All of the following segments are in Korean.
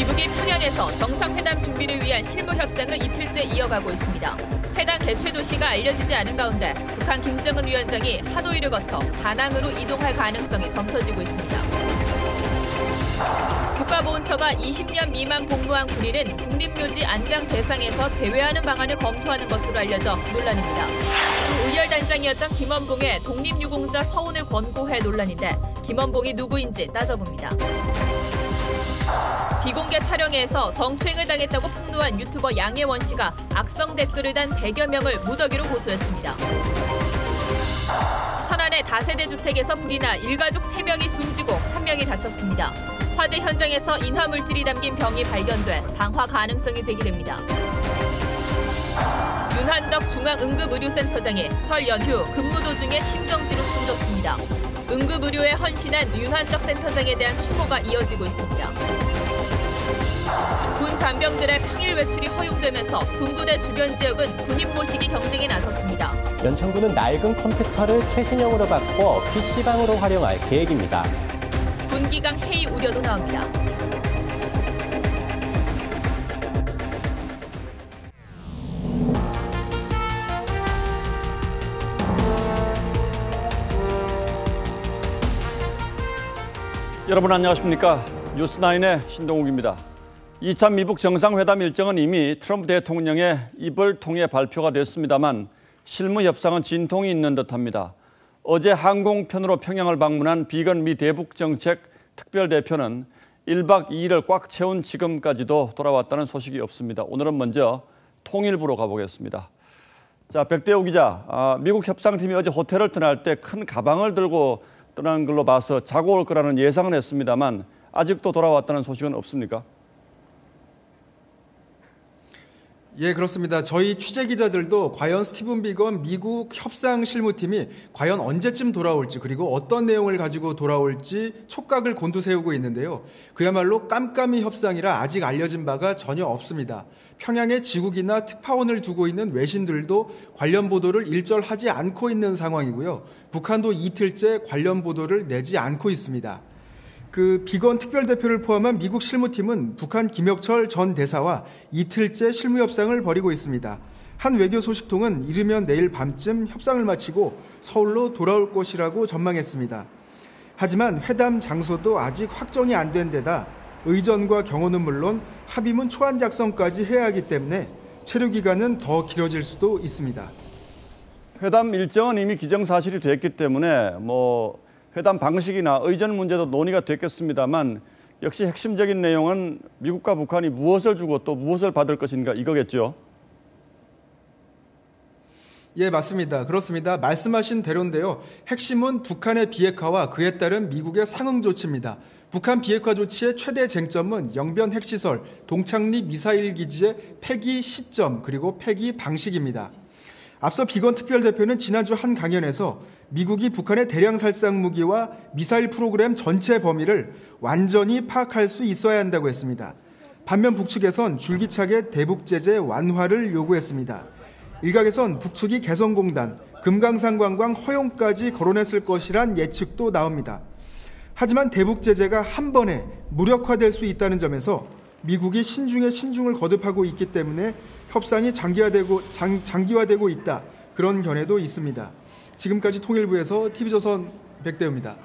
미국이 평양에서 정상회담 준비를 위한 실무 협상을 이틀째 이어가고 있습니다. 해당 개최 도시가 알려지지 않은 가운데 북한 김정은 위원장이 하노이를 거쳐 다낭으로 이동할 가능성이 점쳐지고 있습니다. 국가보훈처가 20년 미만 복무한 군인은 국립묘지 안장 대상에서 제외하는 방안을 검토하는 것으로 알려져 논란입니다. 의열단장이었던 김원봉의 독립유공자 서훈을 권고해 논란인데 김원봉이 누구인지 따져봅니다. 비공개 촬영회에서 성추행을 당했다고 폭로한 유튜버 양혜원 씨가 악성 댓글을 단 100여 명을 무더기로 고소했습니다. 천안의 다세대 주택에서 불이 나 일가족 3명이 숨지고 1명이 다쳤습니다. 화재 현장에서 인화물질이 담긴 병이 발견돼 방화 가능성이 제기됩니다. 윤한덕 중앙응급의료센터장이 설 연휴 근무 도중에 심정지로 숨졌습니다. 응급의료에 헌신한 윤한덕 센터장에 대한 추모가 이어지고 있습니다. 군 잔병들의 평일 외출이 허용되면서 군부대 주변 지역은 군인 모시기 경쟁에 나섰습니다. 연천군은 낡은 컴퓨터를 최신형으로 바꿔 PC방으로 활용할 계획입니다. 군기강 해이 우려도 나옵니다. 여러분 안녕하십니까? 뉴스9의 신동욱입니다. 2차 미북 정상회담 일정은 이미 트럼프 대통령의 입을 통해 발표가 됐습니다만 실무 협상은 진통이 있는 듯합니다. 어제 항공편으로 평양을 방문한 비건 미 대북정책 특별대표는 1박 2일을 꽉 채운 지금까지도 돌아왔다는 소식이 없습니다. 오늘은 먼저 통일부로 가보겠습니다. 자, 백대호 기자, 미국 협상팀이 어제 호텔을 떠날 때 큰 가방을 들고 떠난 걸로 봐서 자고 올 거라는 예상은 했습니다만 아직도 돌아왔다는 소식은 없습니까? 예, 그렇습니다. 저희 취재 기자들도 과연 스티븐 비건 미국 협상 실무팀이 과연 언제쯤 돌아올지 그리고 어떤 내용을 가지고 돌아올지 촉각을 곤두세우고 있는데요. 그야말로 깜깜이 협상이라 아직 알려진 바가 전혀 없습니다. 평양에 지국이나 특파원을 두고 있는 외신들도 관련 보도를 일절하지 않고 있는 상황이고요. 북한도 이틀째 관련 보도를 내지 않고 있습니다. 비건 특별대표를 포함한 미국 실무팀은 북한 김혁철 전 대사와 이틀째 실무 협상을 벌이고 있습니다. 한 외교 소식통은 이르면 내일 밤쯤 협상을 마치고 서울로 돌아올 것이라고 전망했습니다. 하지만 회담 장소도 아직 확정이 안 된 데다 의전과 경호는 물론 합의문 초안 작성까지 해야 하기 때문에 체류 기간은 더 길어질 수도 있습니다. 회담 일정은 이미 기정사실이 됐기 때문에 회담 방식이나 의전 문제도 논의가 됐겠습니다만 역시 핵심적인 내용은 미국과 북한이 무엇을 주고 또 무엇을 받을 것인가 이거겠죠? 예, 맞습니다. 그렇습니다. 말씀하신 대로인데요. 핵심은 북한의 비핵화와 그에 따른 미국의 상응 조치입니다. 북한 비핵화 조치의 최대 쟁점은 영변 핵시설, 동창리 미사일 기지의 폐기 시점 그리고 폐기 방식입니다. 앞서 비건 특별대표는 지난주 한 강연에서 미국이 북한의 대량 살상 무기와 미사일 프로그램 전체 범위를 완전히 파악할 수 있어야 한다고 했습니다. 반면 북측에선 줄기차게 대북 제재 완화를 요구했습니다. 일각에선 북측이 개성공단, 금강산 관광 허용까지 거론했을 것이란 예측도 나옵니다. 하지만 대북 제재가 한 번에 무력화될 수 있다는 점에서 미국이 신중에 신중을 거듭하고 있기 때문에 협상이 장기화되고 있다. 그런 견해도 있습니다. 지금까지 통일부에서 TV조선 백대우입니다.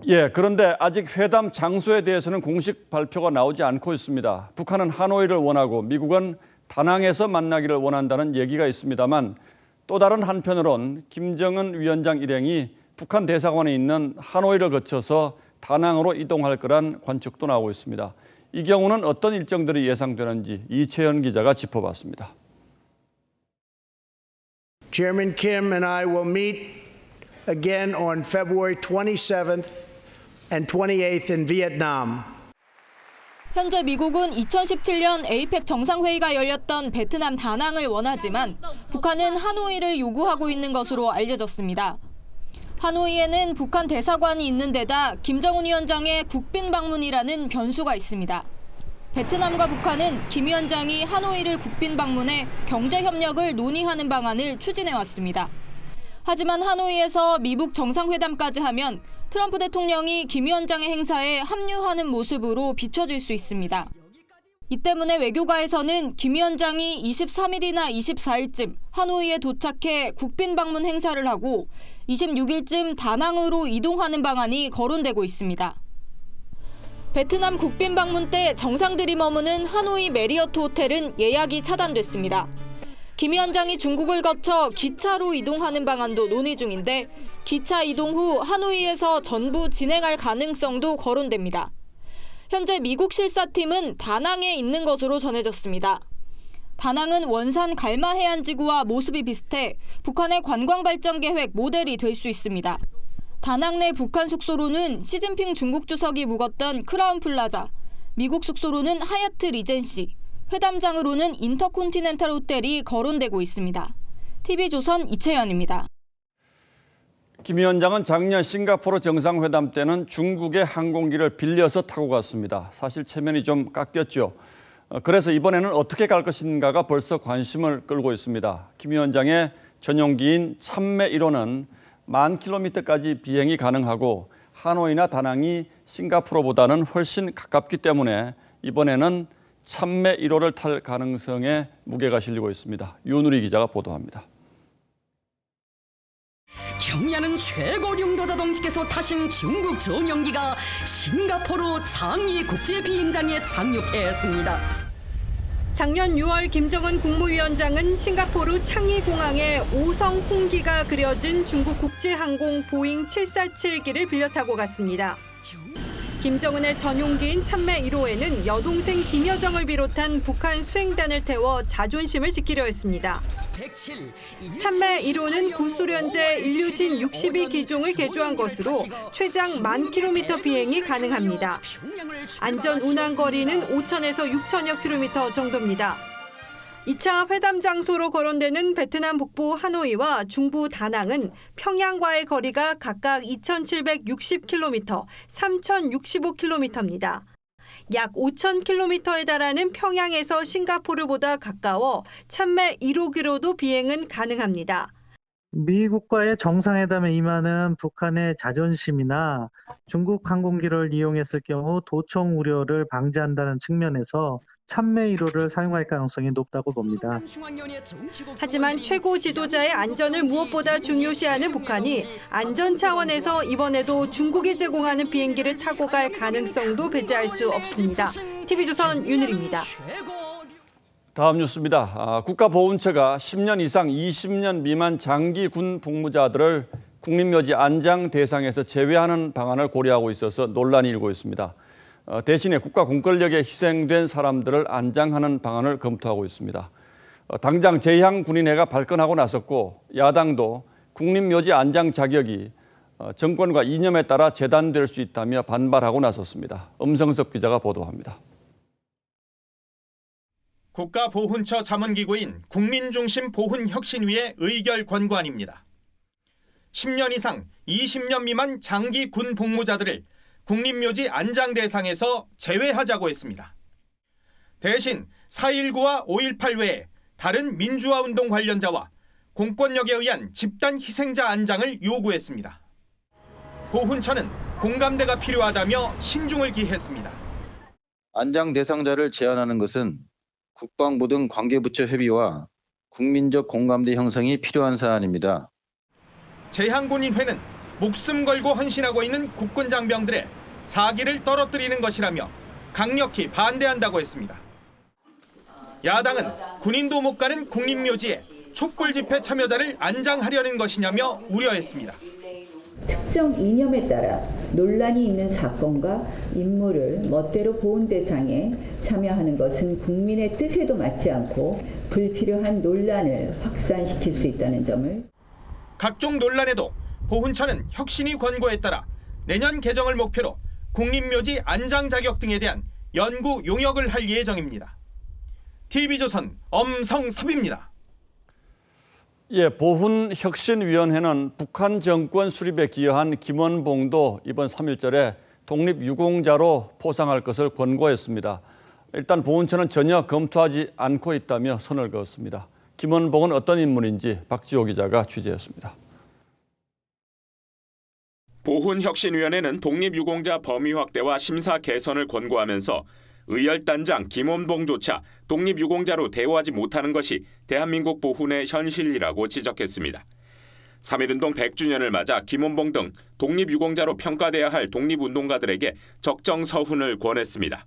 예, 그런데 아직 회담 장소에 대해서는 공식 발표가 나오지 않고 있습니다. 북한은 하노이를 원하고 미국은 다낭에서 만나기를 원한다는 얘기가 있습니다만 또 다른 한편으론 김정은 위원장 일행이 북한 대사관에 있는 하노이를 거쳐서 다낭으로 이동할 거란 관측도 나오고 있습니다. 이 경우는 어떤 일정들이 예상되는지 이채연 기자가 짚어봤습니다. Chairman Kim and I will meet again on February 27th and 28th in Vietnam. 현재 미국은 2017년 에이펙 정상회의가 열렸던 베트남 다낭을 원하지만 북한은 하노이를 요구하고 있는 것으로 알려졌습니다. 하노이에는 북한 대사관이 있는 데다 김정은 위원장의 국빈 방문이라는 변수가 있습니다. 베트남과 북한은 김 위원장이 하노이를 국빈 방문해 경제 협력을 논의하는 방안을 추진해왔습니다. 하지만 하노이에서 미북 정상회담까지 하면 트럼프 대통령이 김 위원장의 행사에 합류하는 모습으로 비춰질 수 있습니다. 이 때문에 외교가에서는 김 위원장이 23일이나 24일쯤 하노이에 도착해 국빈 방문 행사를 하고 26일쯤 다낭으로 이동하는 방안이 거론되고 있습니다. 베트남 국빈 방문 때 정상들이 머무는 하노이 메리어트 호텔은 예약이 차단됐습니다. 김 위원장이 중국을 거쳐 기차로 이동하는 방안도 논의 중인데 기차 이동 후 하노이에서 전부 진행할 가능성도 거론됩니다. 현재 미국 실사팀은 다낭에 있는 것으로 전해졌습니다. 다낭은 원산 갈마 해안지구와 모습이 비슷해 북한의 관광 발전 계획 모델이 될 수 있습니다. 다낭 내 북한 숙소로는 시진핑 중국 주석이 묵었던 크라운 플라자, 미국 숙소로는 하얏트 리젠시, 회담장으로는 인터콘티넨탈 호텔이 거론되고 있습니다. TV조선 이채연입니다. 김 위원장은 작년 싱가포르 정상회담 때는 중국의 항공기를 빌려서 타고 갔습니다. 사실 체면이 좀 깎였죠. 그래서 이번에는 어떻게 갈 것인가가 벌써 관심을 끌고 있습니다. 김 위원장의 전용기인 참매 1호는 10,000km까지 비행이 가능하고 하노이나 다낭이 싱가포르보다는 훨씬 가깝기 때문에 이번에는 참매 1호를 탈 가능성에 무게가 실리고 있습니다. 윤우리 기자가 보도합니다. 경야는 최고 용도 자동직에서 타신 중국 전용기가 싱가포르 창이 국제 비행장에 착륙했습니다. 작년 6월 김정은 국무위원장은 싱가포르 창이 공항에 5성 홍기가 그려진 중국 국제항공 보잉 747기를 빌려 타고 갔습니다. 김정은의 전용기인 참매 1호에는 여동생 김여정을 비롯한 북한 수행단을 태워 자존심을 지키려 했습니다. 참매 1호는 구소련제 일류신 62기종을 개조한 것으로 최장 10,000km 비행이 가능합니다. 안전 운항 거리는 5,000에서 6,000여 km 정도입니다. 2차 회담 장소로 거론되는 베트남 북부 하노이와 중부 다낭은 평양과의 거리가 각각 2,760km, 3,065km입니다. 약 5,000km에 달하는 평양에서 싱가포르보다 가까워 참매 1호기로도 비행은 가능합니다. 미국과의 정상회담에 임하는 북한의 자존심이나 중국 항공기를 이용했을 경우 도청 우려를 방지한다는 측면에서 참매 1호를 사용할 가능성이 높다고 봅니다. 하지만 최고 지도자의 안전을 무엇보다 중요시하는 북한이 안전 차원에서 이번에도 중국이 제공하는 비행기를 타고 갈 가능성도 배제할 수 없습니다. TV조선 윤을입니다. 다음 뉴스입니다. 국가보훈처가 10년 이상 20년 미만 장기 군 복무자들을 국립묘지 안장 대상에서 제외하는 방안을 고려하고 있어서 논란이 일고 있습니다. 대신에 국가 공권력에 희생된 사람들을 안장하는 방안을 검토하고 있습니다. 당장 제향군인회가 발끈하고 나섰고 야당도 국립묘지 안장 자격이 정권과 이념에 따라 재단될 수 있다며 반발하고 나섰습니다. 엄성석 기자가 보도합니다. 국가보훈처 자문기구인 국민중심보훈혁신위의 의결 권고안입니다. 10년 이상 20년 미만 장기 군 복무자들을 국립묘지 안장 대상에서 제외하자고 했습니다. 대신 4.19와 5.18 외에 다른 민주화운동 관련자와 공권력에 의한 집단 희생자 안장을 요구했습니다. 보훈처는 공감대가 필요하다며 신중을 기했습니다. 안장 대상자를 제한하는 것은 국방부 등 관계부처 협의와 국민적 공감대 형성이 필요한 사안입니다. 제향군인회는 목숨 걸고 헌신하고 있는 국군 장병들의 사기를 떨어뜨리는 것이라며 강력히 반대한다고 했습니다. 야당은 군인도 못 가는 국립묘지에 촛불 집회 참여자를 안장하려는 것이냐며 우려했습니다. 특정 이념에 따라 논란이 있는 사건과 인물을 멋대로 보훈 대상에 참여하는 것은 국민의 뜻에도 맞지 않고 불필요한 논란을 확산시킬 수 있다는 점을. 각종 논란에도 보훈처는 혁신위 권고에 따라 내년 개정을 목표로 국립묘지 안장 자격 등에 대한 연구 용역을 할 예정입니다. TV조선 엄성섭입니다. 보훈혁신위원회는 북한 정권 수립에 기여한 김원봉도 이번 3.1절에 독립유공자로 포상할 것을 권고했습니다. 일단 보훈처는 전혀 검토하지 않고 있다며 선을 그었습니다. 김원봉은 어떤 인물인지 박지호 기자가 취재했습니다. 보훈혁신위원회는 독립유공자 범위 확대와 심사 개선을 권고하면서 의열단장 김원봉조차 독립유공자로 대우하지 못하는 것이 대한민국 보훈의 현실이라고 지적했습니다. 3.1운동 100주년을 맞아 김원봉 등 독립유공자로 평가돼야 할 독립운동가들에게 적정 서훈을 권했습니다.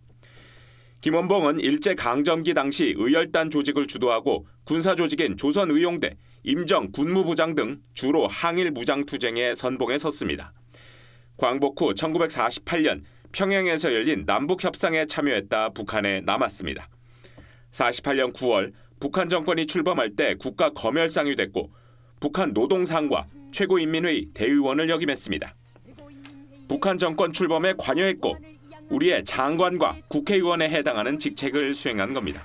김원봉은 일제강점기 당시 의열단 조직을 주도하고 군사조직인 조선의용대, 임정 군무부장 등 주로 항일무장투쟁의 선봉에 섰습니다. 광복 후 1948년 평양에서 열린 남북협상에 참여했다 북한에 남았습니다. 48년 9월 북한 정권이 출범할 때 국가검열상이 됐고 북한 노동상과 최고인민회의 대의원을 역임했습니다. 북한 정권 출범에 관여했고 우리의 장관과 국회의원에 해당하는 직책을 수행한 겁니다.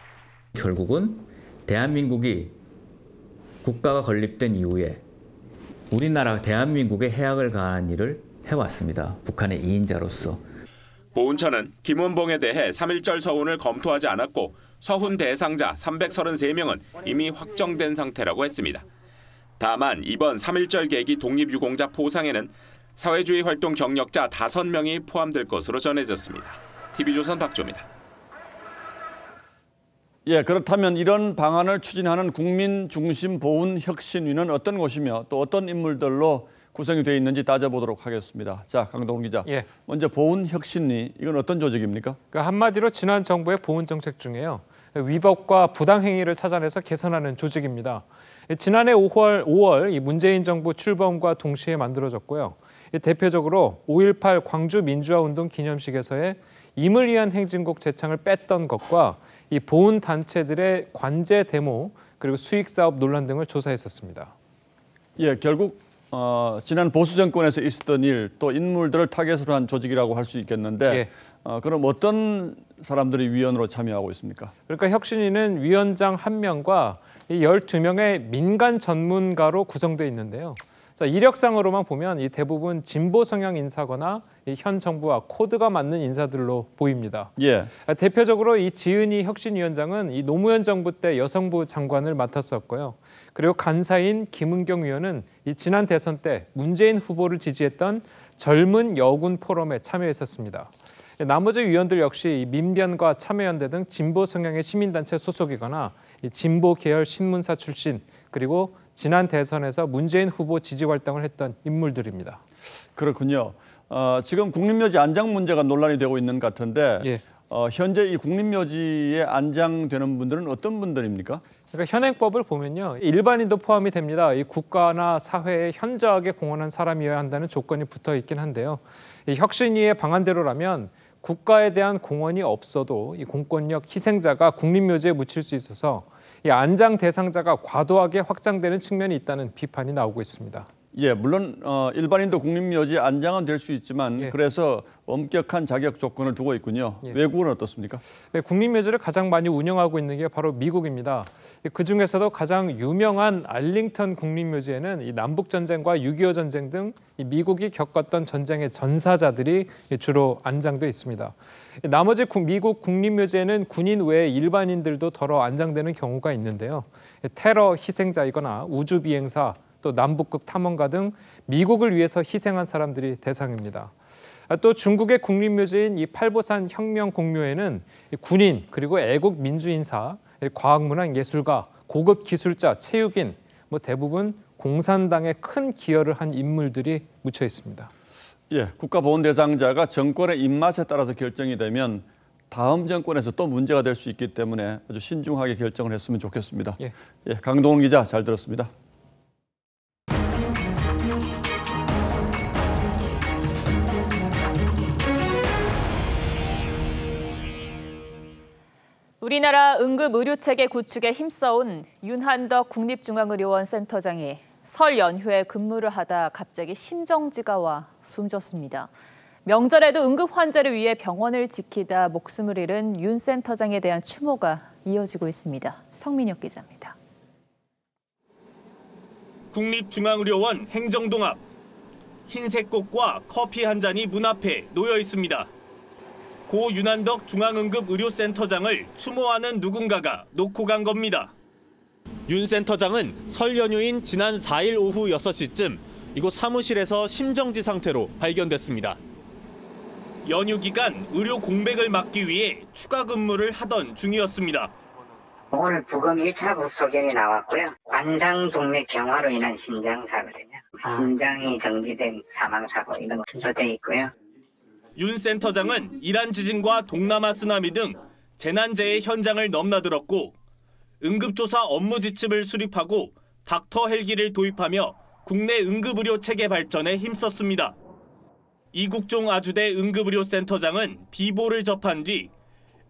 결국은 대한민국이 국가가 건립된 이후에 우리나라 대한민국의 해악을 가한 일을 해왔습니다. 북한의 2인자로서. 보훈처는 김원봉에 대해 3.1절 서훈을 검토하지 않았고 서훈 대상자 333명은 이미 확정된 상태라고 했습니다. 다만 이번 3.1절 계기 독립유공자 포상에는 사회주의 활동 경력자 5명이 포함될 것으로 전해졌습니다. TV조선 박조입니다. 예, 그렇다면 이런 방안을 추진하는 국민중심보훈혁신위는 어떤 곳이며 또 어떤 인물들로 구성이 되어 있는지 따져보도록 하겠습니다. 자, 강동훈 기자. 예. 먼저 보훈혁신위, 이건 어떤 조직입니까? 그러니까 한마디로 지난 정부의 보훈 정책 중에요. 위법과 부당행위를 찾아내서 개선하는 조직입니다. 지난해 5월 이 문재인 정부 출범과 동시에 만들어졌고요. 대표적으로 5.18 광주 민주화운동 기념식에서의 임을 위한 행진곡 제창을 뺐던 것과 이 보훈 단체들의 관제 데모 그리고 수익 사업 논란 등을 조사했었습니다. 예, 결국 지난 보수 정권에서 있었던 일, 또 인물들을 타겟으로 한 조직이라고 할 수 있겠는데 예. 그럼 어떤 사람들이 위원으로 참여하고 있습니까? 그러니까 혁신위는 위원장 1명과 이 12명의 민간 전문가로 구성되어 있는데요. 자, 이력상으로만 보면 이 대부분 진보 성향 인사거나 이 현 정부와 코드가 맞는 인사들로 보입니다. 예. 대표적으로 이 지은희 혁신위원장은 이 노무현 정부 때 여성부 장관을 맡았었고요. 그리고 간사인 김은경 위원은 이 지난 대선 때 문재인 후보를 지지했던 젊은 여군 포럼에 참여했었습니다. 나머지 위원들 역시 이 민변과 참여연대 등 진보 성향의 시민단체 소속이거나 이 진보 계열 신문사 출신 그리고 지난 대선에서 문재인 후보 지지 활동을 했던 인물들입니다. 그렇군요. 지금 국립묘지 안장 문제가 논란이 되고 있는 것 같은데 예. 현재 이 국립묘지에 안장되는 분들은 어떤 분들입니까? 그러니까 현행법을 보면요. 일반인도 포함이 됩니다. 이 국가나 사회에 현저하게 공헌한 사람이어야 한다는 조건이 붙어 있긴 한데요. 이 혁신위의 방안대로라면 국가에 대한 공헌이 없어도 이 공권력 희생자가 국립묘지에 묻힐 수 있어서 이 안장 대상자가 과도하게 확장되는 측면이 있다는 비판이 나오고 있습니다. 예, 물론 일반인도 국립묘지 안장은 될 수 있지만 예. 그래서 엄격한 자격 조건을 두고 있군요. 예. 외국은 어떻습니까? 네, 국립묘지를 가장 많이 운영하고 있는 게 바로 미국입니다. 그중에서도 가장 유명한 알링턴 국립묘지에는 이 남북전쟁과 6.25 전쟁 등 이 미국이 겪었던 전쟁의 전사자들이 주로 안장돼 있습니다. 나머지 미국 국립묘지에는 군인 외에 일반인들도 덜어 안장되는 경우가 있는데요. 테러 희생자이거나 우주비행사, 또 남북극 탐험가 등 미국을 위해서 희생한 사람들이 대상입니다. 또 중국의 국립묘지인 이 팔보산 혁명공묘에는 군인 그리고 애국 민주인사, 과학문화 예술가, 고급 기술자, 체육인 대부분 공산당에 큰 기여를 한 인물들이 묻혀 있습니다. 예, 국가보훈 대상자가 정권의 입맛에 따라서 결정이 되면 다음 정권에서 또 문제가 될 수 있기 때문에 아주 신중하게 결정을 했으면 좋겠습니다. 예, 강동훈 기자 잘 들었습니다. 우리나라 응급의료체계 구축에 힘써온 윤한덕 국립중앙의료원 센터장이 설 연휴에 근무를 하다 갑자기 심정지가 와 숨졌습니다. 명절에도 응급 환자를 위해 병원을 지키다 목숨을 잃은 윤 센터장에 대한 추모가 이어지고 있습니다. 성민혁 기자입니다. 국립중앙의료원 행정동 앞 흰색 꽃과 커피 한 잔이 문 앞에 놓여 있습니다. 고 윤한덕 중앙응급의료센터장을 추모하는 누군가가 놓고 간 겁니다. 윤 센터장은 설 연휴인 지난 4일 오후 6시쯤 이곳 사무실에서 심정지 상태로 발견됐습니다. 연휴 기간 의료 공백을 막기 위해 추가 근무를 하던 중이었습니다. 오늘 부검 1차 부소견이 나왔고요. 관상 동맥 경화로 인한 심장사거든요. 심장이 정지된 사망사고 이런 거 조돼 있고요. 윤 센터장은 이란 지진과 동남아 쓰나미 등 재난재해 현장을 넘나들었고 응급조사 업무 지침을 수립하고 닥터 헬기를 도입하며 국내 응급의료 체계 발전에 힘썼습니다. 이국종 아주대 응급의료센터장은 비보를 접한 뒤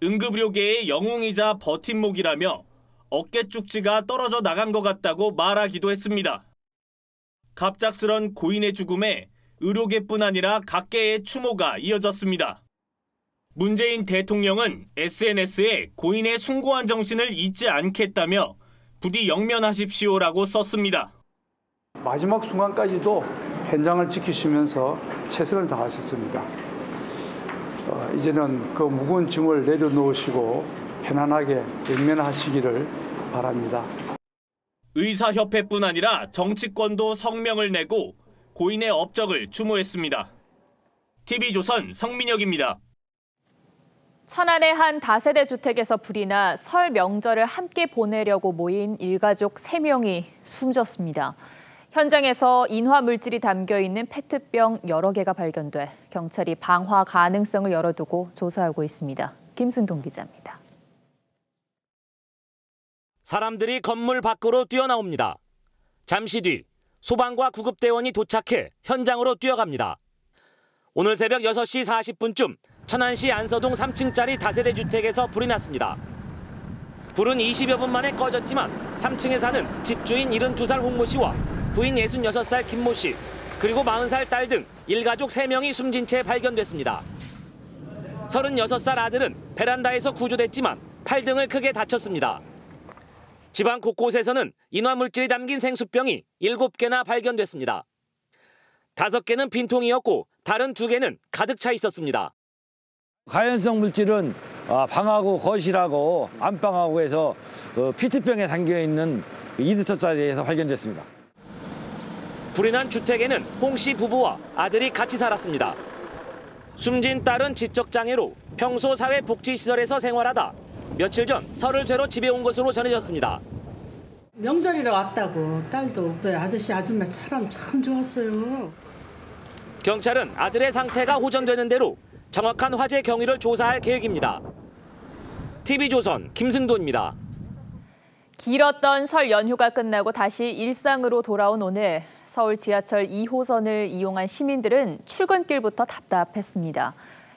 응급의료계의 영웅이자 버팀목이라며 어깨 쪽지가 떨어져 나간 것 같다고 말하기도 했습니다. 갑작스런 고인의 죽음에 의료계뿐 아니라 각계의 추모가 이어졌습니다. 문재인 대통령은 SNS에 고인의 숭고한 정신을 잊지 않겠다며 부디 영면하십시오라고 썼습니다. 마지막 순간까지도 현장을 지키시면서 최선을 다하셨습니다. 이제는 그 무거운 짐을 내려놓으시고 편안하게 영면하시기를 바랍니다. 의사협회뿐 아니라 정치권도 성명을 내고 고인의 업적을 추모했습니다. TV조선 성민혁입니다. 천안의 한 다세대 주택에서 불이 나 설 명절을 함께 보내려고 모인 일가족 3명이 숨졌습니다. 현장에서 인화 물질이 담겨 있는 페트병 여러 개가 발견돼 경찰이 방화 가능성을 열어두고 조사하고 있습니다. 김승동 기자입니다. 사람들이 건물 밖으로 뛰어나옵니다. 잠시 뒤 소방과 구급대원이 도착해 현장으로 뛰어갑니다. 오늘 새벽 6시 40분쯤 천안시 안서동 3층짜리 다세대 주택에서 불이 났습니다. 불은 20여 분 만에 꺼졌지만 3층에 사는 집주인 72살 홍모 씨와 부인 66살 김모 씨, 그리고 40살 딸 등 일가족 3명이 숨진 채 발견됐습니다. 36살 아들은 베란다에서 구조됐지만 팔 등을 크게 다쳤습니다. 집안 곳곳에서는 인화물질이 담긴 생수병이 7개나 발견됐습니다. 5개는 빈통이었고 다른 2개는 가득 차 있었습니다. 가연성 물질은 방하고 거실하고 안방하고 해서 피트병에 담겨있는 2리터짜리에서 발견됐습니다. 불이 난 주택에는 홍 씨 부부와 아들이 같이 살았습니다. 숨진 딸은 지적장애로 평소 사회복지시설에서 생활하다 며칠 전 설을 쇠로 집에 온 것으로 전해졌습니다. 명절이라 왔다고 딸도 아저씨 아줌마 사람 참 좋았어요. 경찰은 아들의 상태가 호전되는 대로 정확한 화재 경위를 조사할 계획입니다. TV조선 김승도입니다. 길었던 설 연휴가 끝나고 다시 일상으로 돌아온 오늘 서울 지하철 2호선을 이용한 시민들은 출근길부터 답답했습니다.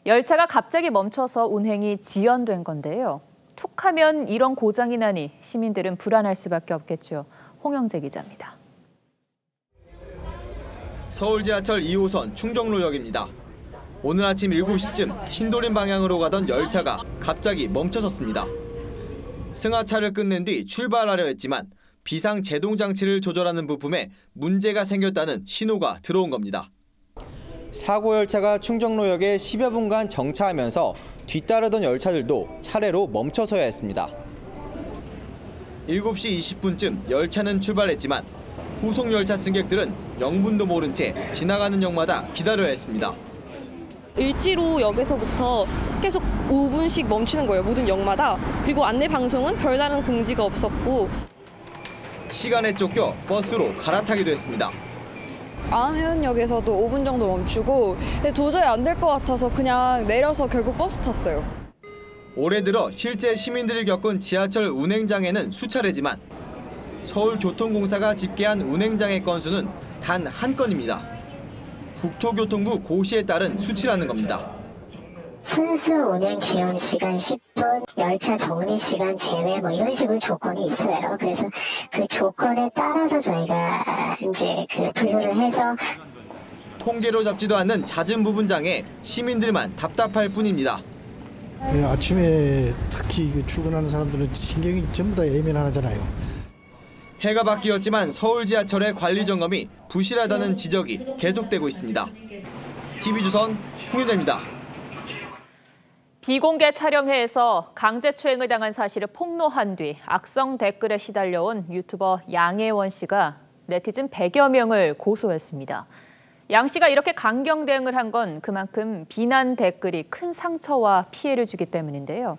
열차가 갑자기 멈춰서 운행이 지연된 건데요. 툭하면 이런 고장이 나니 시민들은 불안할 수밖에 없겠죠. 홍영재 기자입니다. 서울 지하철 2호선 충정로역입니다. 오늘 아침 7시쯤 신도림 방향으로 가던 열차가 갑자기 멈춰섰습니다. 승하차를 끝낸 뒤 출발하려 했지만 비상 제동 장치를 조절하는 부품에 문제가 생겼다는 신호가 들어온 겁니다. 사고 열차가 충정로역에 10여 분간 정차하면서 뒤따르던 열차들도 차례로 멈춰서야 했습니다. 7시 20분쯤 열차는 출발했지만 후속 열차 승객들은 영문도 모른 채 지나가는 역마다 기다려야 했습니다. 을지로역에서부터 계속 5분씩 멈추는 거예요. 모든 역마다. 그리고 안내 방송은 별다른 공지가 없었고. 시간에 쫓겨 버스로 갈아타기도 했습니다. 아암해운역에서도 5분 정도 멈추고 도저히 안 될 것 같아서 그냥 내려서 결국 버스 탔어요. 올해 들어 실제 시민들이 겪은 지하철 운행장애는 수차례지만 서울교통공사가 집계한 운행장애 건수는 단 한 건입니다. 국토교통부 고시에 따른 수치라는 겁니다. 순수 운행 지연 시간 10분, 열차 정리 시간 제외 이런 식으로 조건이 있어요. 그래서 그 조건에 따라서 저희가 이제 분류를 해서 통계로 잡지도 않는 잦은 부분 장애 시민들만 답답할 뿐입니다. 아침에 특히 출근하는 사람들은 신경이 전부 다 예민하잖아요. 해가 바뀌었지만 서울 지하철의 관리 점검이 부실하다는 지적이 계속되고 있습니다. TV조선 홍윤재입니다. 비공개 촬영회에서 강제추행을 당한 사실을 폭로한 뒤 악성 댓글에 시달려온 유튜버 양혜원 씨가 네티즌 100여 명을 고소했습니다. 양 씨가 이렇게 강경 대응을 한 건 그만큼 비난 댓글이 큰 상처와 피해를 주기 때문인데요.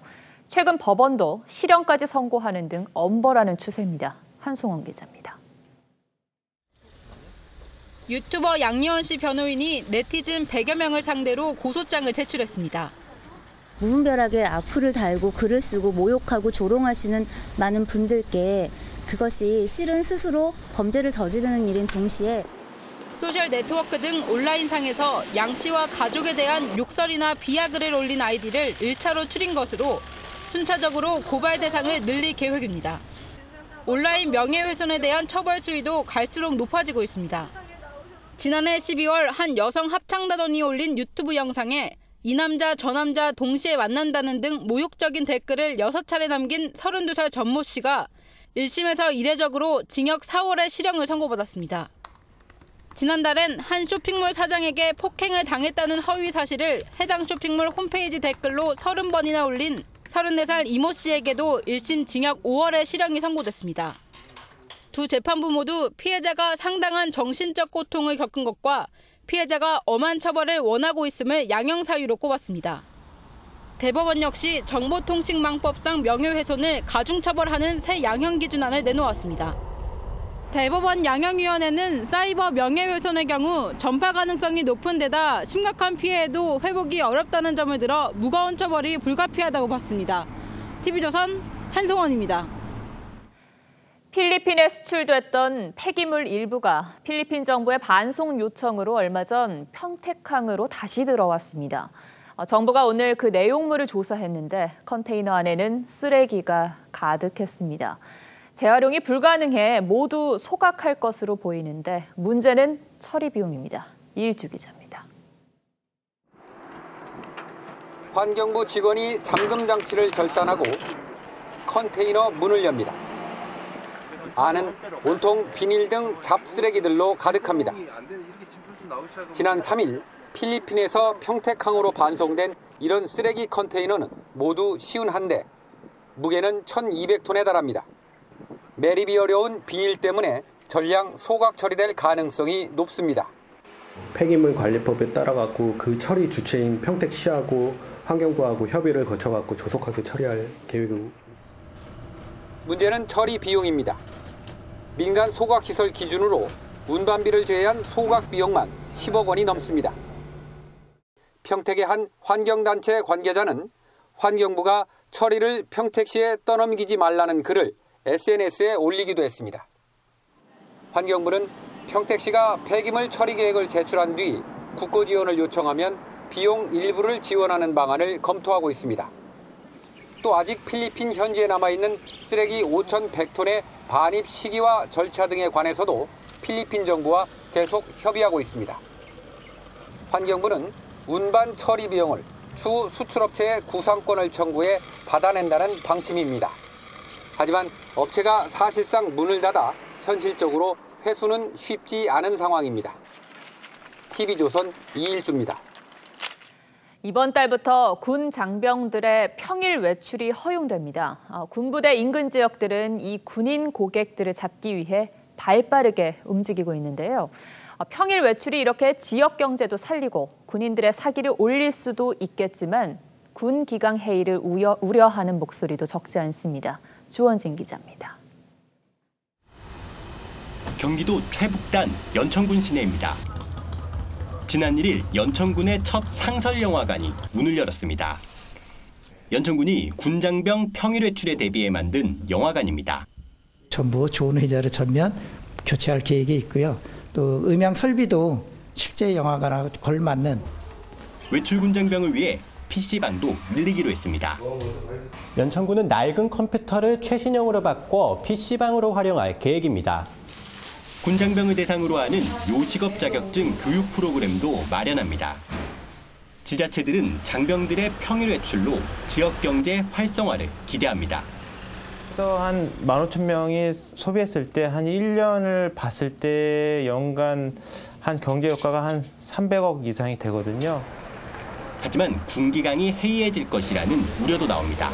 최근 법원도 실형까지 선고하는 등 엄벌하는 추세입니다. 한송원 기자입니다. 유튜버 양예원 씨 변호인이 네티즌 100여 명을 상대로 고소장을 제출했습니다. 무분별하게 악플을 달고 글을 쓰고 모욕하고 조롱하시는 많은 분들께 그것이 실은 스스로 범죄를 저지르는 일인 동시에 소셜 네트워크 등 온라인상에서 양 씨와 가족에 대한 욕설이나 비하글을 올린 아이디를 1차로 추린 것으로 순차적으로 고발 대상을 늘릴 계획입니다. 온라인 명예훼손에 대한 처벌 수위도 갈수록 높아지고 있습니다. 지난해 12월 한 여성 합창단원이 올린 유튜브 영상에 이 남자 저 남자 동시에 만난다는 등 모욕적인 댓글을 6차례 남긴 32살 전모 씨가 1심에서 이례적으로 징역 4월의 실형을 선고받았습니다. 지난달엔 한 쇼핑몰 사장에게 폭행을 당했다는 허위 사실을 해당 쇼핑몰 홈페이지 댓글로 30번이나 올린 34살 이모 씨에게도 1심 징역 5월의 실형이 선고됐습니다. 두 재판부 모두 피해자가 상당한 정신적 고통을 겪은 것과 피해자가 엄한 처벌을 원하고 있음을 양형 사유로 꼽았습니다. 대법원 역시 정보통신망법상 명예훼손을 가중처벌하는 새 양형 기준안을 내놓았습니다. 대법원 양형위원회는 사이버 명예훼손의 경우 전파 가능성이 높은 데다 심각한 피해에도 회복이 어렵다는 점을 들어 무거운 처벌이 불가피하다고 봤습니다. TV조선 한송원입니다. 필리핀에 수출됐던 폐기물 일부가 필리핀 정부의 반송 요청으로 얼마 전 평택항으로 다시 들어왔습니다. 정부가 오늘 그 내용물을 조사했는데 컨테이너 안에는 쓰레기가 가득했습니다. 재활용이 불가능해 모두 소각할 것으로 보이는데 문제는 처리 비용입니다. 이일주 기자입니다. 환경부 직원이 잠금 장치를 절단하고 컨테이너 문을 엽니다. 안은 온통 비닐 등 잡쓰레기들로 가득합니다. 지난 3일 필리핀에서 평택항으로 반송된 이런 쓰레기 컨테이너는 모두 51대, 무게는 1,200톤에 달합니다. 매립이 어려운 비닐 때문에 전량 소각 처리될 가능성이 높습니다. 폐기물 관리법에 따라 그 처리 주체인 평택시하고 환경부하고 협의를 거쳐 조속하게 처리할 계획입니다. 문제는 처리 비용입니다. 민간 소각시설 기준으로 운반비를 제외한 소각 비용만 10억 원이 넘습니다. 평택의 한 환경단체 관계자는 환경부가 처리를 평택시에 떠넘기지 말라는 글을 SNS에 올리기도 했습니다. 환경부는 평택시가 폐기물 처리 계획을 제출한 뒤 국고 지원을 요청하면 비용 일부를 지원하는 방안을 검토하고 있습니다. 또 아직 필리핀 현지에 남아있는 쓰레기 5,100톤의 반입 시기와 절차 등에 관해서도 필리핀 정부와 계속 협의하고 있습니다. 환경부는 운반 처리 비용을 추후 수출업체의 구상권을 청구해 받아낸다는 방침입니다. 하지만 업체가 사실상 문을 닫아 현실적으로 회수는 쉽지 않은 상황입니다. TV조선 이일주입니다. 이번 달부터 군 장병들의 평일 외출이 허용됩니다. 군부대 인근 지역들은 이 군인 고객들을 잡기 위해 발빠르게 움직이고 있는데요. 평일 외출이 이렇게 지역 경제도 살리고 군인들의 사기를 올릴 수도 있겠지만 군 기강 해이를 우려하는 목소리도 적지 않습니다. 주원진 기자입니다. 경기도 최북단 연천군 시내입니다. 지난 1일 연천군의 첫 상설 영화관이 문을 열었습니다. 연천군이 군장병 평일 외출에 대비해 만든 영화관입니다. 전부 좋은 의자를 전면 교체할 계획이 있고요. 또 음향 설비도 실제 영화관하고 걸맞는 외출 군장병을 위해 PC방도 늘리기로 했습니다. 연천군은 낡은 컴퓨터를 최신형으로 바꿔 PC방으로 활용할 계획입니다. 군장병을 대상으로 하는 요직업 자격증 교육 프로그램도 마련합니다. 지자체들은 장병들의 평일 외출로 지역 경제 활성화를 기대합니다. 한 15,000명이 소비했을 때 한 1년을 봤을 때 연간 한 경제 효과가 한 300억 이상이 되거든요. 하지만 군 기강이 해이해질 것이라는 우려도 나옵니다.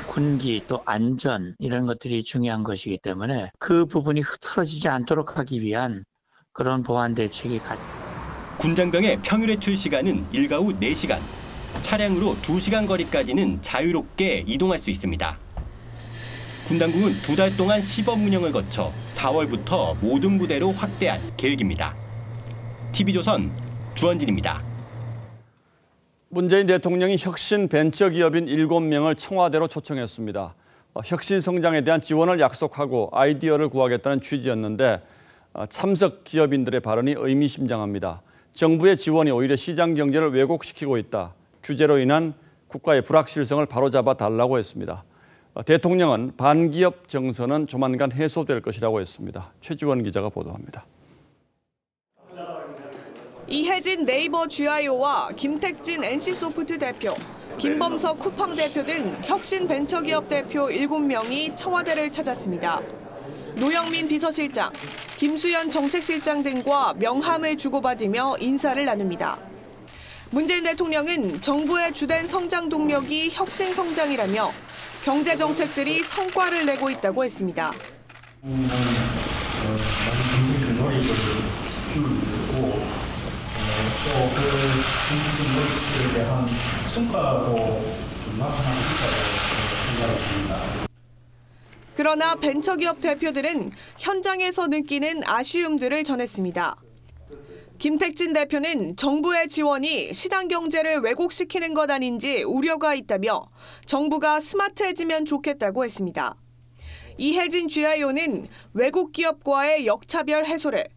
군기 또 안전 이런 것들이 중요한 것이기 때문에 그 부분이 흐트러지지 않도록 하기 위한 그런 보안 대책이 군장병의 평일 외출 시간은 일과 후 4시간, 차량으로 2시간 거리까지는 자유롭게 이동할 수 있습니다. 군 당국은 2달 동안 시범 운영을 거쳐 4월부터 모든 부대로 확대할 계획입니다. TV조선 주원진입니다. 문재인 대통령이 혁신 벤처기업인 7명을 청와대로 초청했습니다. 혁신 성장에 대한 지원을 약속하고 아이디어를 구하겠다는 취지였는데 참석 기업인들의 발언이 의미심장합니다. 정부의 지원이 오히려 시장 경제를 왜곡시키고 있다. 규제로 인한 국가의 불확실성을 바로잡아 달라고 했습니다. 대통령은 반기업 정서는 조만간 해소될 것이라고 했습니다. 최지원 기자가 보도합니다. 이혜진 네이버 GIO와 김택진 NC소프트 대표, 김범석 쿠팡 대표 등 혁신 벤처기업 대표 7명이 청와대를 찾았습니다. 노영민 비서실장, 김수현 정책실장 등과 명함을 주고받으며 인사를 나눕니다. 문재인 대통령은 정부의 주된 성장 동력이 혁신 성장이라며 경제 정책들이 성과를 내고 있다고 했습니다. 그러나 벤처기업 대표들은 현장에서 느끼는 아쉬움들을 전했습니다. 김택진 대표는 정부의 지원이 시장 경제를 왜곡시키는 것 아닌지 우려가 있다며 정부가 스마트해지면 좋겠다고 했습니다. 이혜진 GIO는 외국 기업과의 역차별 해소를,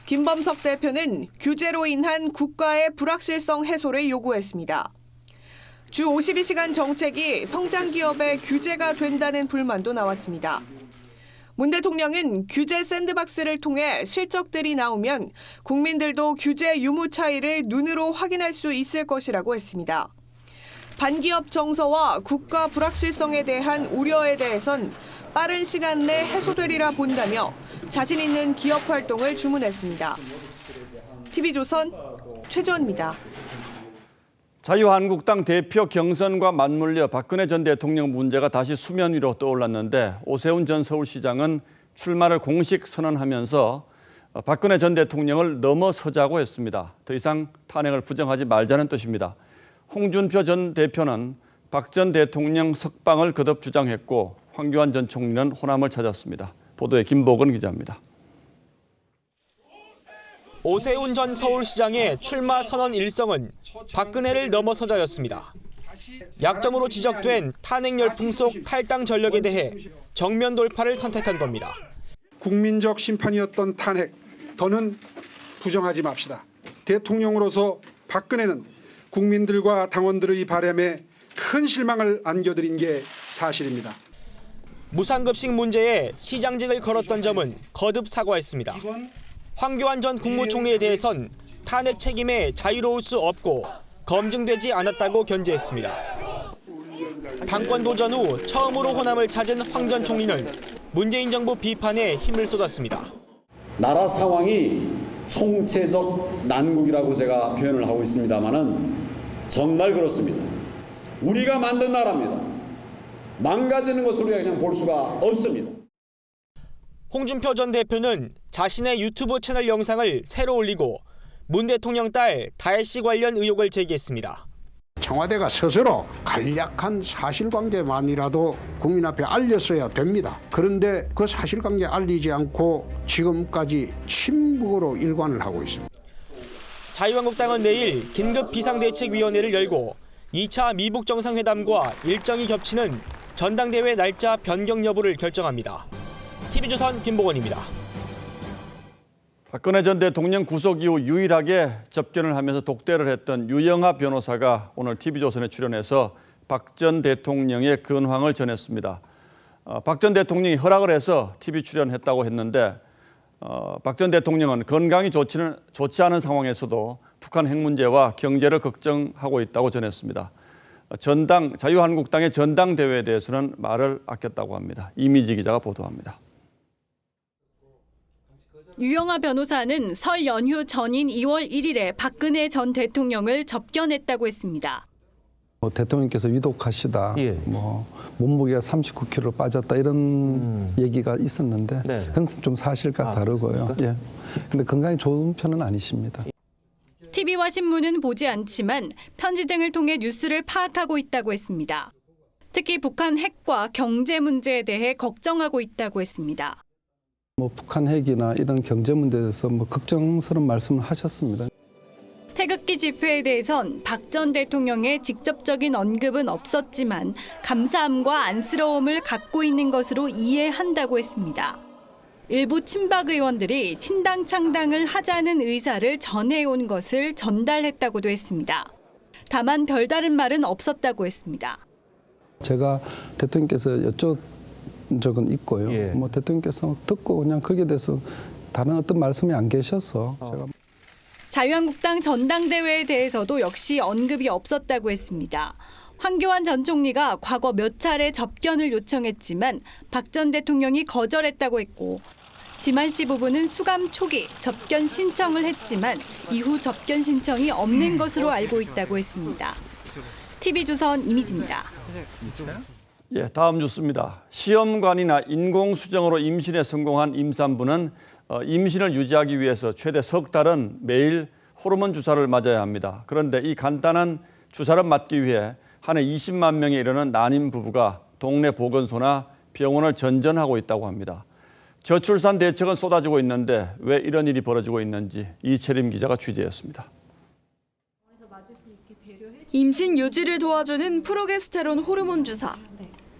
김범석 대표는 규제로 인한 국가의 불확실성 해소를 요구했습니다. 주 52시간 정책이 성장 기업의 규제가 된다는 불만도 나왔습니다. 문 대통령은 규제 샌드박스를 통해 실적들이 나오면 국민들도 규제 유무 차이를 눈으로 확인할 수 있을 것이라고 했습니다. 반기업 정서와 국가 불확실성에 대한 우려에 대해선 빠른 시간 내 해소되리라 본다며 자신 있는 기업 활동을 주문했습니다. TV조선 최지원입니다. 자유한국당 대표 경선과 맞물려 박근혜 전 대통령 문제가 다시 수면 위로 떠올랐는데 오세훈 전 서울시장은 출마를 공식 선언하면서 박근혜 전 대통령을 넘어서자고 했습니다. 더 이상 탄핵을 부정하지 말자는 뜻입니다. 홍준표 전 대표는 박 전 대통령 석방을 거듭 주장했고 황교안 전 총리는 호남을 찾았습니다. 보도에 김복은 기자입니다. 오세훈 전 서울시장의 출마 선언 일성은 박근혜를 넘어서자였습니다. 약점으로 지적된 탄핵 열풍 속 탈당 전력에 대해 정면 돌파를 선택한 겁니다. 국민적 심판이었던 탄핵, 더는 부정하지 맙시다. 대통령으로서 박근혜는 국민들과 당원들의 바람에 큰 실망을 안겨드린 게 사실입니다. 무상급식 문제에 시장직을 걸었던 점은 거듭 사과했습니다. 황교안 전 국무총리에 대해선 탄핵 책임에 자유로울 수 없고 검증되지 않았다고 견제했습니다. 당권 도전 후 처음으로 호남을 찾은 황 전 총리는 문재인 정부 비판에 힘을 쏟았습니다. 나라 상황이 총체적 난국이라고 제가 표현을 하고 있습니다마는 정말 그렇습니다. 우리가 만든 나라입니다. 망가지는 것을 우리가 그냥 볼 수가 없습니다. 홍준표 전 대표는 자신의 유튜브 채널 영상을 새로 올리고 문 대통령 딸 다혜 씨 관련 의혹을 제기했습니다. 청와대가 스스로 간략한 사실관계만이라도 국민 앞에 알렸어야 됩니다. 그런데 그 사실관계 알리지 않고 지금까지 침묵으로 일관을 하고 있습니다. 자유한국당은 내일 긴급 비상대책위원회를 열고 2차 미북 정상회담과 일정이 겹치는 전당대회 날짜 변경 여부를 결정합니다. TV조선 김보건입니다. 박근혜 전 대통령 구속 이후 유일하게 접견을 하면서 독대를 했던 유영하 변호사가 오늘 TV조선에 출연해서 박 전 대통령의 근황을 전했습니다. 박 전 대통령이 허락을 해서 TV 출연했다고 했는데 박 전 대통령은 건강이 좋지 않은 상황에서도 북한 핵 문제와 경제를 걱정하고 있다고 전했습니다. 자유한국당의 전당대회에 대해서는 말을 아꼈다고 합니다. 이미지 기자가 보도합니다. 유영하 변호사는 설 연휴 전인 2월 1일에 박근혜 전 대통령을 접견했다고 했습니다. 대통령께서 위독하시다, 몸무게가 39kg 빠졌다 이런 얘기가 있었는데 그건 좀 사실과 다르고요. 예. 근데 건강이 좋은 편은 아니십니다. TV와 신문은 보지 않지만 편지 등을 통해 뉴스를 파악하고 있다고 했습니다. 특히 북한 핵과 경제 문제에 대해 걱정하고 있다고 했습니다. 북한 핵이나 이런 경제 문제에 대해서 걱정스러운 말씀을 하셨습니다. 태극기 집회에 대해선 박 전 대통령의 직접적인 언급은 없었지만 감사함과 안쓰러움을 갖고 있는 것으로 이해한다고 했습니다. 일부 친박 의원들이 신당 창당을 하자는 의사를 전해온 것을 전달했다고도 했습니다. 다만 별다른 말은 없었다고 했습니다. 제가 대통령께서 여쭤 적은 있고요. 대통령께서 듣고 그냥 거기에 대해서 다른 어떤 말씀이 안 계셔서 제가. 자유한국당 전당대회에 대해서도 역시 언급이 없었다고 했습니다. 황교안 전 총리가 과거 몇 차례 접견을 요청했지만 박 전 대통령이 거절했다고 했고 지만 씨 부부는 수감 초기 접견 신청을 했지만 이후 접견 신청이 없는 것으로 알고 있다고 했습니다. TV조선 이미지입니다. 예, 다음 뉴스입니다. 시험관이나 인공수정으로 임신에 성공한 임산부는 임신을 유지하기 위해서 최대 석 달은 매일 호르몬 주사를 맞아야 합니다. 그런데 이 간단한 주사를 맞기 위해 한 해 20만 명에 이르는 난임 부부가 동네 보건소나 병원을 전전하고 있다고 합니다. 저출산 대책은 쏟아지고 있는데 왜 이런 일이 벌어지고 있는지 이채림 기자가 취재했습니다. 임신 유지를 도와주는 프로게스테론 호르몬 주사.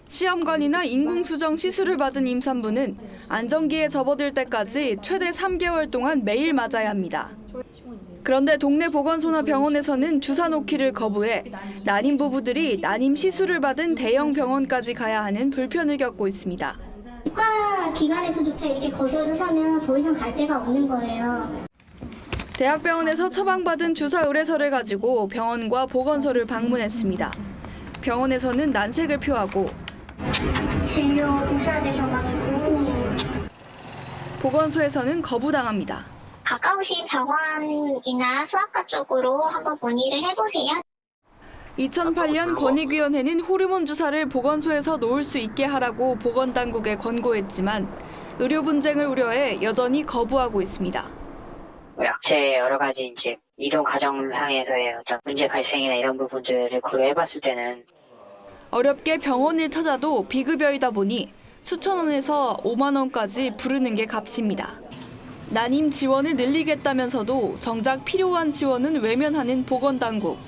시험관이나 인공수정 시술을 받은 임산부는 안정기에 접어들 때까지 최대 3개월 동안 매일 맞아야 합니다. 그런데 동네 보건소나 병원에서는 주사 놓기를 거부해 난임 부부들이 난임 시술을 받은 대형 병원까지 가야 하는 불편을 겪고 있습니다. 국가기관에서조차 이렇게 거절을 하면 더 이상 갈 데가 없는 거예요. 대학병원에서 처방받은 주사 의뢰서를 가지고 병원과 보건소를 방문했습니다. 병원에서는 난색을 표하고 진료하셔야 되셔가지고 보건소에서는 거부당합니다. 가까우신 병원이나 소아과 쪽으로 한번 문의를 해보세요. 2008년 권익위원회는 호르몬 주사를 보건소에서 놓을 수 있게 하라고 보건당국에 권고했지만 의료 분쟁을 우려해 여전히 거부하고 있습니다. 약체 여러 가지 이제 이동 과정상에서의 어떤 문제 발생이나 이런 부분들을 고려해봤을 때는 어렵게 병원을 찾아도 비급여이다 보니 수천 원에서 5만 원까지 부르는 게 값입니다. 난임 지원을 늘리겠다면서도 정작 필요한 지원은 외면하는 보건당국.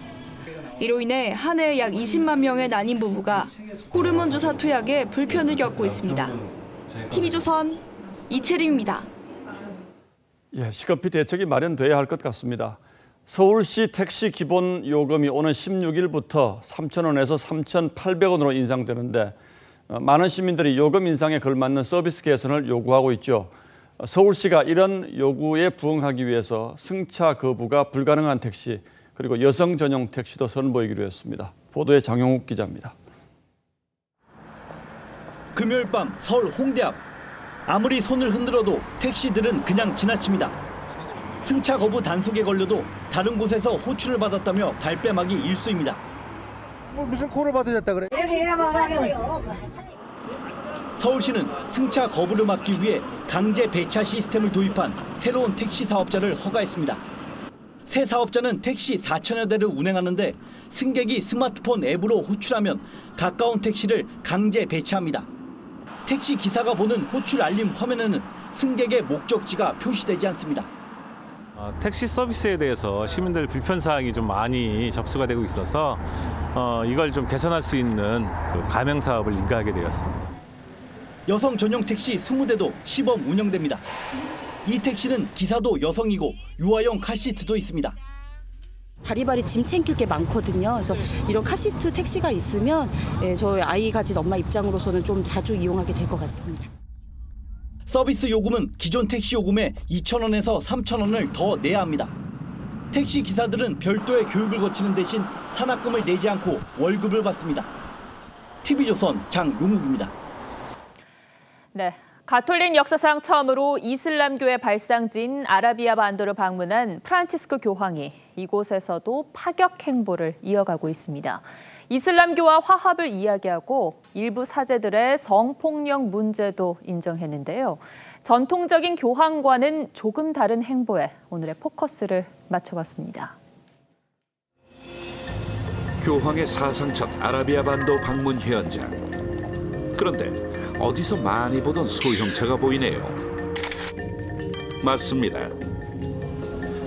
이로 인해 한 해 약 20만 명의 난임 부부가 호르몬 주사 투약에 불편을 겪고 있습니다. TV조선 이채림입니다. 예, 시급히 대책이 마련돼야 할 것 같습니다. 서울시 택시 기본 요금이 오는 16일부터 3,000원에서 3,800원으로 인상되는데 많은 시민들이 요금 인상에 걸맞는 서비스 개선을 요구하고 있죠. 서울시가 이런 요구에 부응하기 위해서 승차 거부가 불가능한 택시 그리고 여성 전용 택시도 선보이기로 했습니다. 보도에 장영욱 기자입니다. 금요일 밤 서울 홍대 앞. 아무리 손을 흔들어도 택시들은 그냥 지나칩니다. 승차 거부 단속에 걸려도 다른 곳에서 호출을 받았다며 발뺌하기 일쑤입니다. 무슨 콜을 받으셨다 그래? 서울시는 승차 거부를 막기 위해 강제 배차 시스템을 도입한 새로운 택시 사업자를 허가했습니다. 새 사업자는 택시 4천여 대를 운행하는데 승객이 스마트폰 앱으로 호출하면 가까운 택시를 강제 배차합니다. 택시 기사가 보는 호출 알림 화면에는 승객의 목적지가 표시되지 않습니다. 택시 서비스에 대해서 시민들 불편사항이 좀 많이 접수가 되고 있어서 이걸 좀 개선할 수 있는 가맹 사업을 인가하게 되었습니다. 여성 전용 택시 20대도 시범 운영됩니다. 이 택시는 기사도 여성이고 유아용 카시트도 있습니다. 바리바리 짐 챙길 게 많거든요. 그래서 이런 카시트 택시가 있으면 저희 아이 가진 엄마 입장으로서는 좀 자주 이용하게 될 것 같습니다. 서비스 요금은 기존 택시 요금에 2,000원에서 3,000원을 더 내야 합니다. 택시 기사들은 별도의 교육을 거치는 대신 산학금을 내지 않고 월급을 받습니다. TV조선 장용욱입니다. 네, 가톨릭 역사상 처음으로 이슬람교의 발상지인 아라비아 반도를 방문한 프란치스코 교황이 이곳에서도 파격 행보를 이어가고 있습니다. 이슬람교와 화합을 이야기하고 일부 사제들의 성폭력 문제도 인정했는데요. 전통적인 교황과는 조금 다른 행보에 오늘의 포커스를 맞춰봤습니다. 교황의 사상 첫 아라비아 반도 방문 현장. 그런데 어디서 많이 보던 소형차가 보이네요. 맞습니다.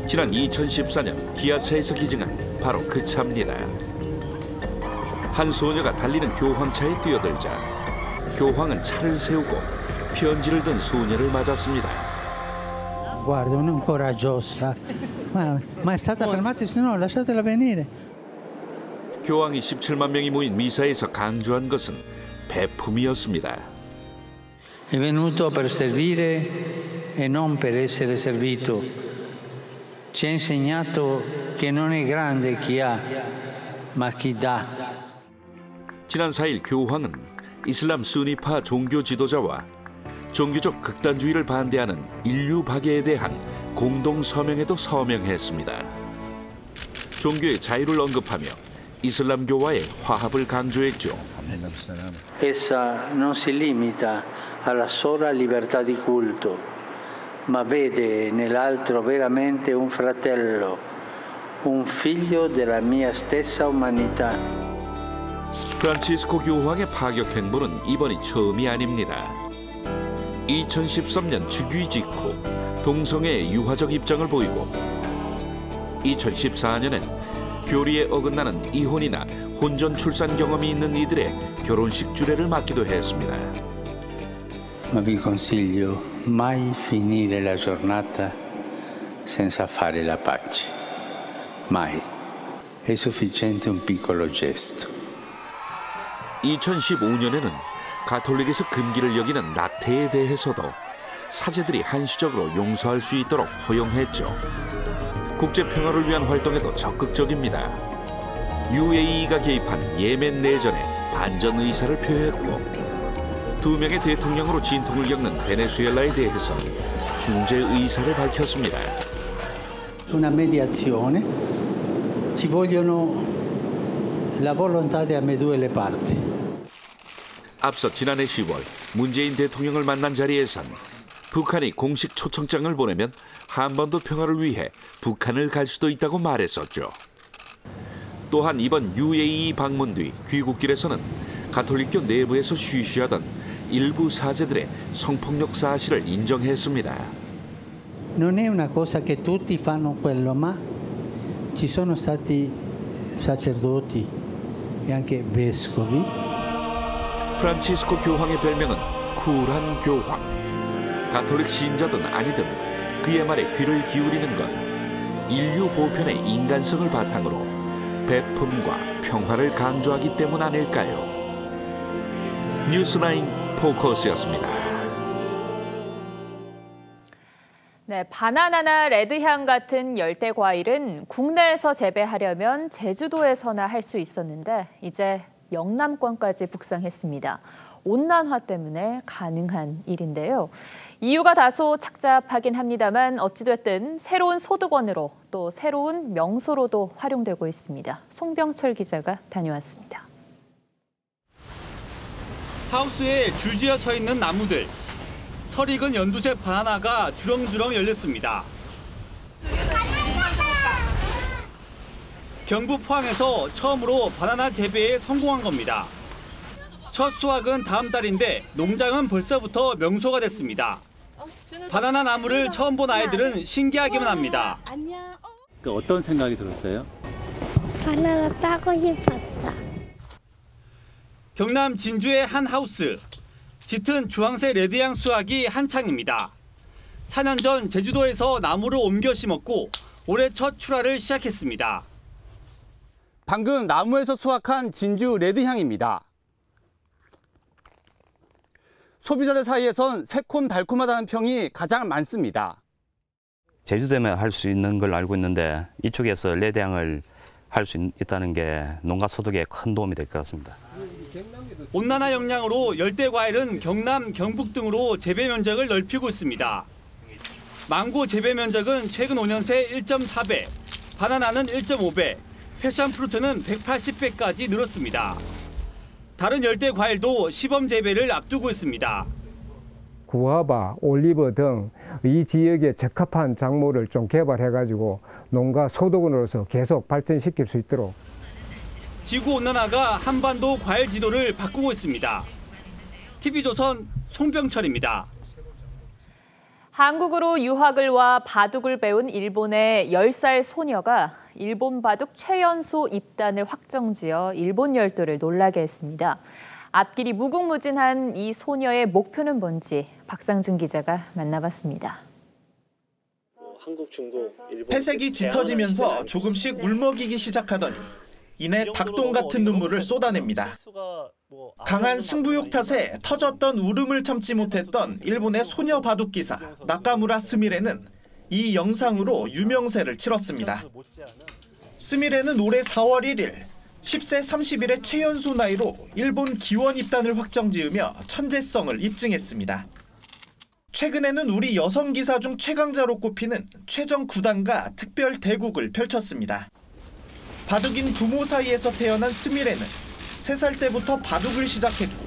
지난 2014년 기아차에서 기증한 바로 그 차입니다. 한 소녀가 달리는 교황차에 뛰어들자 교황은 차를 세우고 편지를 든 소녀를 맞았습니다. Guarda, non coraggiosa. Ma è stata fermata, no, lasciatela venire. 교황이 17만 명이 모인 미사에서 강조한 것은 배품이었습니다. È venuto per servire e non per essere servito. Ci ha insegnato che non è grande chi ha, ma chi dà. 지난 4일 교황은 이슬람 수니파 종교 지도자와 종교적 극단주의를 반대하는 인류 박애에 대한 공동 서명에도 서명했습니다. 종교의 자유를 언급하며 이슬람교와의 화합을 강조했죠. Essa non si limita alla sola libertà di culto, ma vede nell'altro veramente un fratello, un figlio della mia stessa umanità. 프란치스코 교황의 파격 행보는 이번이 처음이 아닙니다. 2013년 즉위 직후 동성애의 유화적 입장을 보이고 2014년엔 교리에 어긋나는 이혼이나 혼전 출산 경험이 있는 이들의 결혼식 주례를 맡기도 했습니다. Ma vi consiglio mai finire la giornata senza fare la pace. Mai. È sufficiente un piccolo gesto. 2015년에는 가톨릭에서 금기를 여기는 낙태에 대해서도 사제들이 한시적으로 용서할 수 있도록 허용했죠. 국제 평화를 위한 활동에도 적극적입니다. UAE가 개입한 예멘 내전에 반전 의사를 표했고 2명의 대통령으로 진통을 겪는 베네수엘라에 대해서 중재 의사를 밝혔습니다. Una mediazione ci vogliono la volontà di ambedue le parti. 앞서 지난해 10월 문재인 대통령을 만난 자리에선 북한이 공식 초청장을 보내면 한반도 평화를 위해 북한을 갈 수도 있다고 말했었죠. 또한 이번 UAE 방문 뒤 귀국길에서는 가톨릭교 내부에서 쉬쉬하던 일부 사제들의 성폭력 사실을 인정했습니다. Non è una cosa che tutti fanno quello, ma ci sono stati sacerdoti e anche vescovi. 프란치스코 교황의 별명은 쿨한 교황. 가톨릭 신자든 아니든 그의 말에 귀를 기울이는 건 인류 보편의 인간성을 바탕으로 배품과 평화를 강조하기 때문 아닐까요? 뉴스9 포커스였습니다. 네, 바나나나 레드향 같은 열대 과일은 국내에서 재배하려면 제주도에서나 할 수 있었는데 이제 영남권까지 북상했습니다. 온난화 때문에 가능한 일인데요. 이유가 다소 착잡하긴 합니다만 어찌됐든 새로운 소득원으로 또 새로운 명소로도 활용되고 있습니다. 송병철 기자가 다녀왔습니다. 하우스에 줄지어 서 있는 나무들. 설익은 연두색 바나나가 주렁주렁 열렸습니다. 경북 포항에서 처음으로 바나나 재배에 성공한 겁니다. 첫 수확은 다음 달인데 농장은 벌써부터 명소가 됐습니다. 바나나 나무를 처음 본 아이들은 신기하기만 합니다. 어떤 생각이 들었어요? 바나나 따고 싶었다. 경남 진주의 한 하우스. 짙은 주황색 레드향 수확이 한창입니다. 4년 전 제주도에서 나무를 옮겨 심었고 올해 첫 출하를 시작했습니다. 방금 나무에서 수확한 진주 레드향입니다. 소비자들 사이에선 새콤달콤하다는 평이 가장 많습니다. 제주도에만 할 수 있는 걸 알고 있는데 이쪽에서 레드향을 할 수 있다는 게 농가 소득에 큰 도움이 될 것 같습니다. 온난화 영향으로 열대 과일은 경남, 경북 등으로 재배 면적을 넓히고 있습니다. 망고 재배 면적은 최근 5년 새 1.4배, 바나나는 1.5배, 패션프루트는 180배까지 늘었습니다. 다른 열대 과일도 시범 재배를 앞두고 있습니다. 구아바, 올리브 등 이 지역에 적합한 작물을 좀 개발해가지고 농가 소득원으로서 계속 발전시킬 수 있도록. 지구온난화가 한반도 과일 지도를 바꾸고 있습니다. TV조선 송병철입니다. 한국으로 유학을 와 바둑을 배운 일본의 10살 소녀가 일본 바둑 최연소 입단을 확정지어 일본 열도를 놀라게 했습니다. 앞길이 무궁무진한 이 소녀의 목표는 뭔지 박상준 기자가 만나봤습니다. 회색이 짙어지면서 조금씩 울먹이기 시작하더니 이내 닭똥 같은 눈물을 쏟아냅니다. 강한 승부욕 탓에 터졌던 울음을 참지 못했던 일본의 소녀 바둑 기사 나카무라 스미레는 이 영상으로 유명세를 치렀습니다. 스미레는 올해 4월 1일 10세 30일의 최연소 나이로 일본 기원 입단을 확정지으며 천재성을 입증했습니다. 최근에는 우리 여성 기사 중 최강자로 꼽히는 최정 9단과 특별 대국을 펼쳤습니다. 바둑인 부모 사이에서 태어난 스미레는 3살 때부터 바둑을 시작했고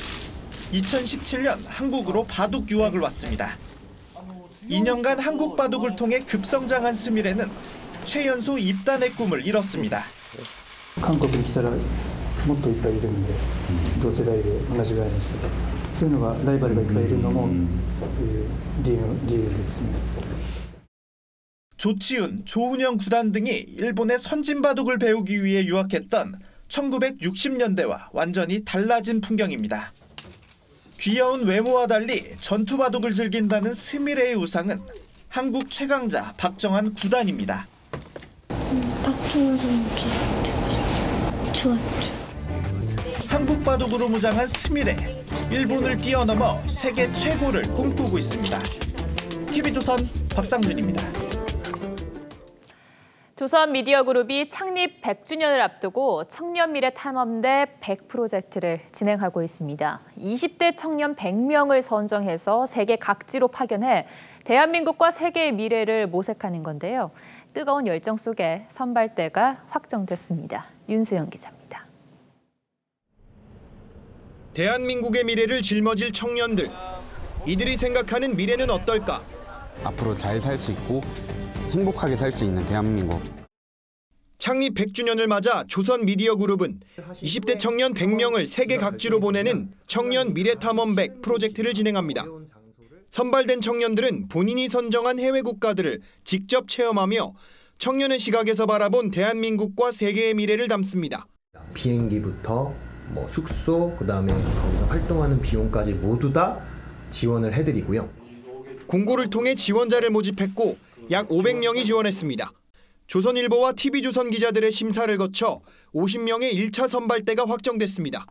2017년 한국으로 바둑 유학을 왔습니다. 2년간 한국 바둑을 통해 급성장한 스미레는 최연소 입단의 꿈을 이뤘습니다. 韓国に来たらもっといっぱいいるんで同世代で同じぐらいの人がそういうのがライバルがいっぱいいるのも理由ですね。 조치훈, 조훈영 구단 등이 일본의 선진 바둑을 배우기 위해 유학했던 1960년대와 완전히 달라진 풍경입니다. 귀여운 외모와 달리 전투 바둑을 즐긴다는 스미레의 우상은 한국 최강자 박정환 구단입니다. 박정환 선수 좋았죠. 한국 바둑으로 무장한 스미레, 일본을 뛰어넘어 세계 최고를 꿈꾸고 있습니다. TV조선 박상준입니다. 조선미디어그룹이 창립 100주년을 앞두고 청년미래탐험대 100 프로젝트를 진행하고 있습니다. 20대 청년 100명을 선정해서 세계 각지로 파견해 대한민국과 세계의 미래를 모색하는 건데요. 뜨거운 열정 속에 선발대가 확정됐습니다. 윤수영 기자입니다. 대한민국의 미래를 짊어질 청년들. 이들이 생각하는 미래는 어떨까? 앞으로 잘 살 수 있고 행복하게 살 수 있는 대한민국. 창립 100주년을 맞아 조선미디어그룹은 20대 청년 100명을 세계 각지로 보내는 청년 미래탐험 100 프로젝트를 진행합니다. 선발된 청년들은 본인이 선정한 해외 국가들을 직접 체험하며 청년의 시각에서 바라본 대한민국과 세계의 미래를 담습니다. 비행기부터 숙소, 그다음에 거기서 활동하는 비용까지 모두 다 지원을 해드리고요. 공고를 통해 지원자를 모집했고 약 500명이 지원했습니다. 조선일보와 TV조선 기자들의 심사를 거쳐 50명의 1차 선발대가 확정됐습니다.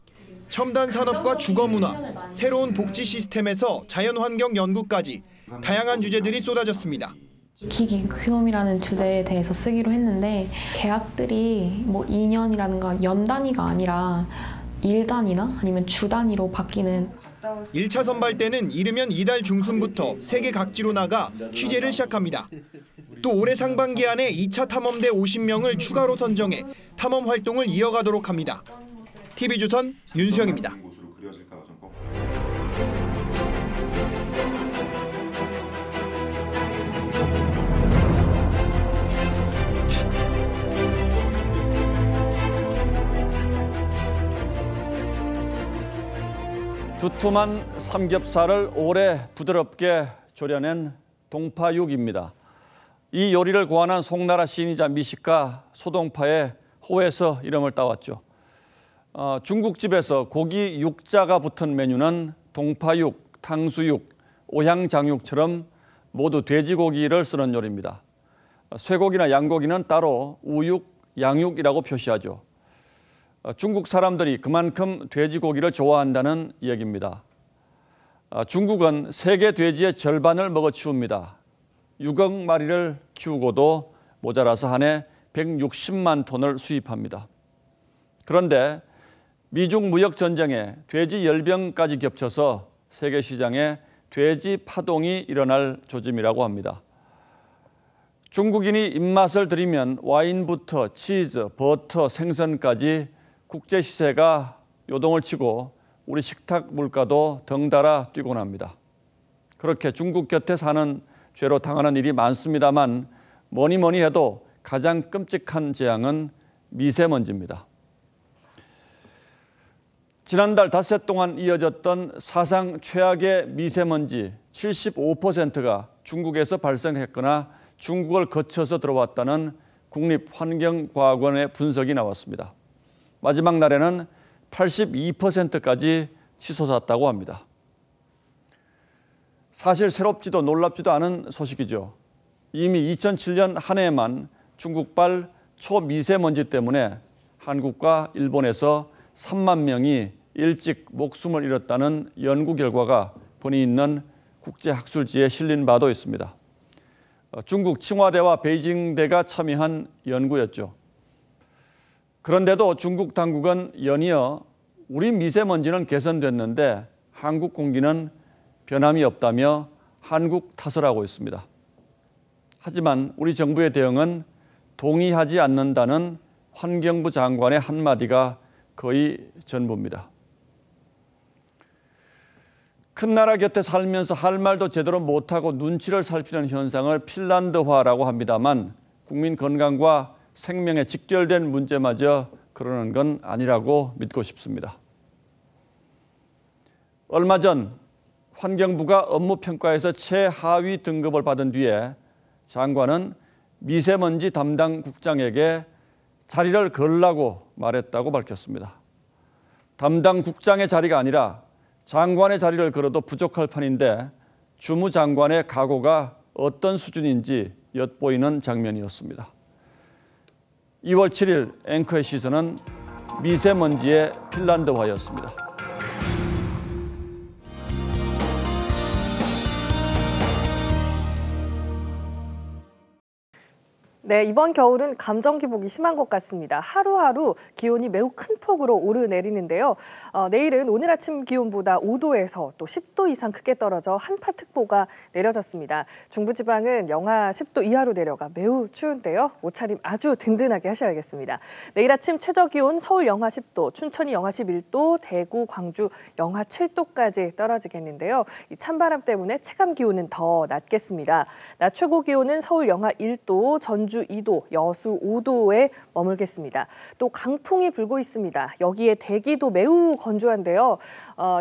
첨단 산업과 주거문화, 새로운 복지 시스템에서 자연환경 연구까지 다양한 주제들이 쏟아졌습니다. 기기교험이라는 주제에 대해서 쓰기로 했는데 계약들이 2년이라든가 연 단위가 아니라 일 단위나 아니면 주 단위로 바뀌는 1차 선발대는 이르면 이달 중순부터 세계 각지로 나가 취재를 시작합니다. 또 올해 상반기 안에 2차 탐험대 50명을 추가로 선정해 탐험 활동을 이어가도록 합니다. TV조선 윤수영입니다. 두툼한 삼겹살을 오래 부드럽게 졸여낸 동파육입니다. 이 요리를 고안한 송나라 시인이자 미식가 소동파의 호에서 이름을 따왔죠. 중국집에서 고기 육자가 붙은 메뉴는 동파육, 탕수육, 오향장육처럼 모두 돼지고기를 쓰는 요리입니다. 쇠고기나 양고기는 따로 우육, 양육이라고 표시하죠. 중국 사람들이 그만큼 돼지고기를 좋아한다는 얘기입니다. 중국은 세계 돼지의 절반을 먹어치웁니다. 6억 마리를 키우고도 모자라서 한 해 160만 톤을 수입합니다. 그런데 미중 무역 전쟁에 돼지 열병까지 겹쳐서 세계 시장에 돼지 파동이 일어날 조짐이라고 합니다. 중국인이 입맛을 들이면 와인부터 치즈, 버터, 생선까지 국제 시세가 요동을 치고 우리 식탁 물가도 덩달아 뛰곤 합니다. 그렇게 중국 곁에 사는 죄로 당하는 일이 많습니다만 뭐니 해도 가장 끔찍한 재앙은 미세먼지입니다. 지난달 닷새 동안 이어졌던 사상 최악의 미세먼지 75%가 중국에서 발생했거나 중국을 거쳐서 들어왔다는 국립환경과학원의 분석이 나왔습니다. 마지막 날에는 82%까지 치솟았다고 합니다. 사실 새롭지도 놀랍지도 않은 소식이죠. 이미 2007년 한 해에만 중국발 초미세먼지 때문에 한국과 일본에서 3만 명이 일찍 목숨을 잃었다는 연구 결과가 본의 있는 국제학술지에 실린 바도 있습니다. 중국 칭화대와 베이징대가 참여한 연구였죠. 그런데도 중국 당국은 연이어 우리 미세먼지는 개선됐는데 한국 공기는 변함이 없다며 한국 탓을 하고 있습니다. 하지만 우리 정부의 대응은 동의하지 않는다는 환경부 장관의 한마디가 거의 전부입니다. 큰 나라 곁에 살면서 할 말도 제대로 못하고 눈치를 살피는 현상을 핀란드화라고 합니다만 국민 건강과 생명에 직결된 문제마저 그러는 건 아니라고 믿고 싶습니다. 얼마 전 환경부가 업무평가에서 최하위 등급을 받은 뒤에 장관은 미세먼지 담당 국장에게 자리를 걸라고 말했다고 밝혔습니다. 담당 국장의 자리가 아니라 장관의 자리를 걸어도 부족할 판인데 주무장관의 각오가 어떤 수준인지 엿보이는 장면이었습니다. 2월 7일 앵커의 시선은 미세먼지의 핀란드화였습니다. 네, 이번 겨울은 감정 기복이 심한 것 같습니다. 하루하루 기온이 매우 큰 폭으로 오르내리는데요. 내일은 오늘 아침 기온보다 5도에서 또 10도 이상 크게 떨어져 한파특보가 내려졌습니다. 중부지방은 영하 10도 이하로 내려가 매우 추운데요. 옷차림 아주 든든하게 하셔야겠습니다. 내일 아침 최저 기온 서울 영하 10도, 춘천이 영하 11도, 대구, 광주 영하 7도까지 떨어지겠는데요. 이 찬바람 때문에 체감 기온은 더 낮겠습니다. 낮 최고 기온은 서울 영하 1도, 전주 2도, 여수 5도에 머물겠습니다. 또 강풍이 불고 있습니다. 여기에 대기도 매우 건조한데요.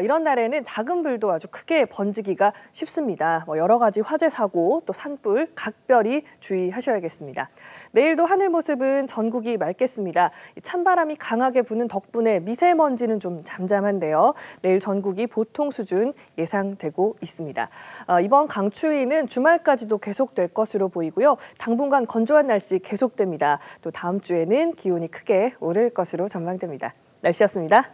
이런 날에는 작은 불도 아주 크게 번지기가 쉽습니다. 여러 가지 화재 사고, 또 산불, 각별히 주의하셔야겠습니다. 내일도 하늘 모습은 전국이 맑겠습니다. 찬바람이 강하게 부는 덕분에 미세먼지는 좀 잠잠한데요. 내일 전국이 보통 수준 예상되고 있습니다. 이번 강추위는 주말까지도 계속될 것으로 보이고요. 당분간 건조한 날씨 계속됩니다. 또 다음 주에는 기온이 크게 오를 것으로 전망됩니다. 날씨였습니다.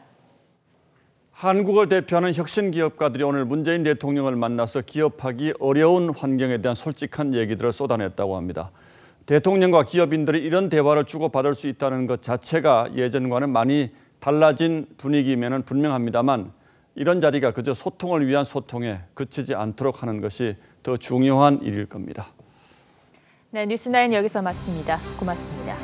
한국을 대표하는 혁신 기업가들이 오늘 문재인 대통령을 만나서 기업하기 어려운 환경에 대한 솔직한 얘기들을 쏟아냈다고 합니다. 대통령과 기업인들이 이런 대화를 주고받을 수 있다는 것 자체가 예전과는 많이 달라진 분위기면은 분명합니다만 이런 자리가 그저 소통을 위한 소통에 그치지 않도록 하는 것이 더 중요한 일일 겁니다. 네, 뉴스9 여기서 마칩니다. 고맙습니다.